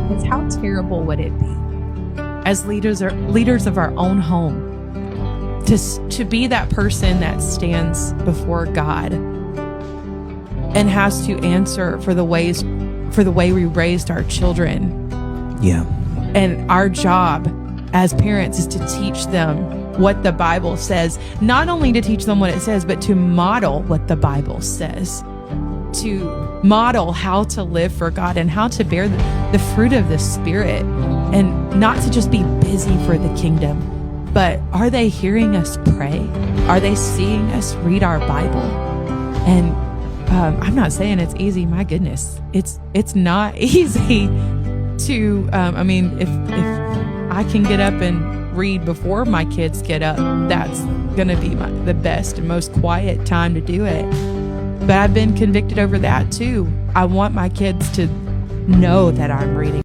Because how terrible would it be as leaders of our own home to be that person that stands before God and has to answer for the way we raised our children. Yeah. And our job as parents is to teach them what the Bible says, not only to teach them what it says, but to model what the Bible says, to model how to live for God and how to bear the fruit of the Spirit, and not to just be busy for the kingdom, but are they hearing us pray? Are they seeing us read our Bible? And I'm not saying it's easy. My goodness, it's not easy to, if I can get up and read before my kids get up, that's going to be the best and most quiet time to do it. But I've been convicted over that too. I want my kids to know that I'm reading